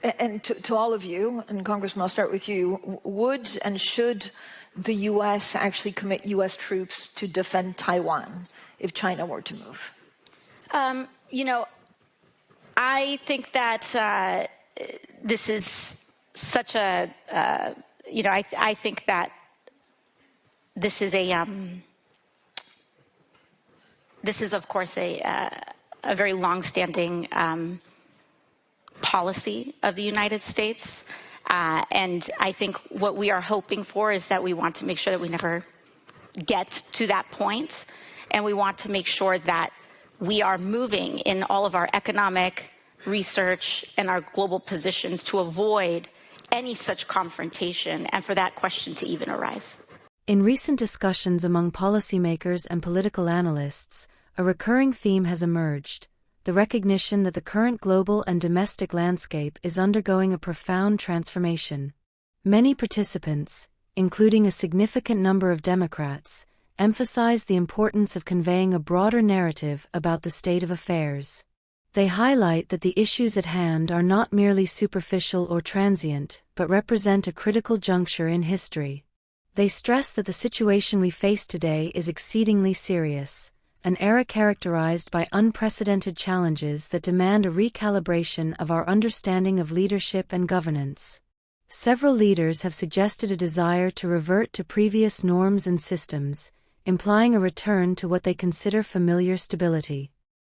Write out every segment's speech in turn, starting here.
and to all of you, and Congressman, I'll start with you, would and should the U.S. actually commit U.S. troops to defend Taiwan if China were to move? I think that this is such a, I think that this is of course a very long-standing policy of the United States. And I think what we are hoping for is that we want to make sure that we never get to that point. And we want to make sure that we are moving in all of our economic research and our global positions to avoid any such confrontation and for that question to even arise. In recent discussions among policymakers and political analysts, a recurring theme has emerged: the recognition that the current global and domestic landscape is undergoing a profound transformation. Many participants, including a significant number of Democrats, emphasize the importance of conveying a broader narrative about the state of affairs. They highlight that the issues at hand are not merely superficial or transient, but represent a critical juncture in history. They stress that the situation we face today is exceedingly serious, an era characterized by unprecedented challenges that demand a recalibration of our understanding of leadership and governance. Several leaders have suggested a desire to revert to previous norms and systems, implying a return to what they consider familiar stability.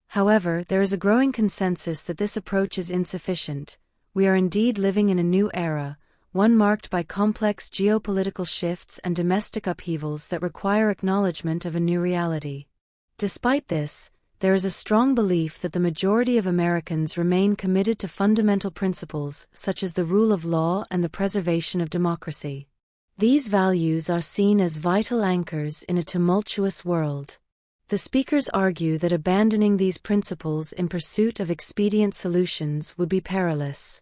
However, there is a growing consensus that this approach is insufficient. We are indeed living in a new era, one marked by complex geopolitical shifts and domestic upheavals that require acknowledgement of a new reality. Despite this, there is a strong belief that the majority of Americans remain committed to fundamental principles such as the rule of law and the preservation of democracy. These values are seen as vital anchors in a tumultuous world. The speakers argue that abandoning these principles in pursuit of expedient solutions would be perilous.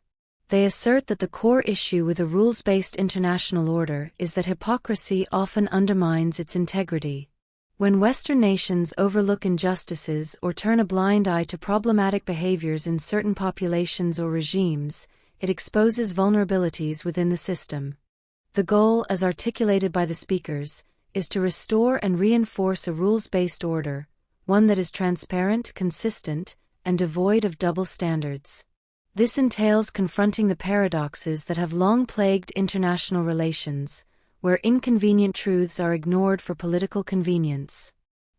They assert that the core issue with a rules-based international order is that hypocrisy often undermines its integrity. When Western nations overlook injustices or turn a blind eye to problematic behaviors in certain populations or regimes, it exposes vulnerabilities within the system. The goal, as articulated by the speakers, is to restore and reinforce a rules-based order, one that is transparent, consistent, and devoid of double standards. This entails confronting the paradoxes that have long plagued international relations, where inconvenient truths are ignored for political convenience.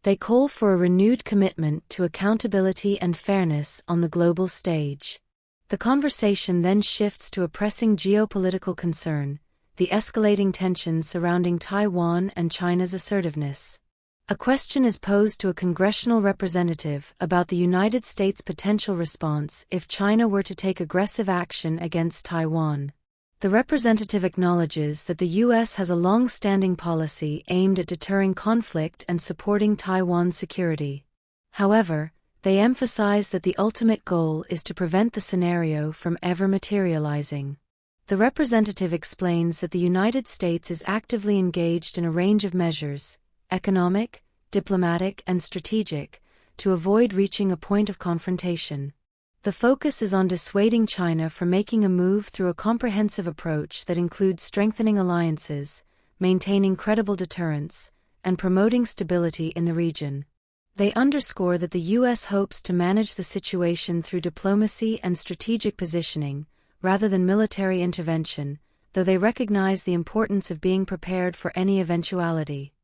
They call for a renewed commitment to accountability and fairness on the global stage. The conversation then shifts to a pressing geopolitical concern: the escalating tensions surrounding Taiwan and China's assertiveness. A question is posed to a congressional representative about the United States' potential response if China were to take aggressive action against Taiwan. The representative acknowledges that the U.S. has a long-standing policy aimed at deterring conflict and supporting Taiwan's security. However, they emphasize that the ultimate goal is to prevent the scenario from ever materializing. The representative explains that the United States is actively engaged in a range of measures, economic, diplomatic, and strategic, to avoid reaching a point of confrontation. The focus is on dissuading China from making a move through a comprehensive approach that includes strengthening alliances, maintaining credible deterrence, and promoting stability in the region. They underscore that the U.S. hopes to manage the situation through diplomacy and strategic positioning, rather than military intervention, though they recognize the importance of being prepared for any eventuality.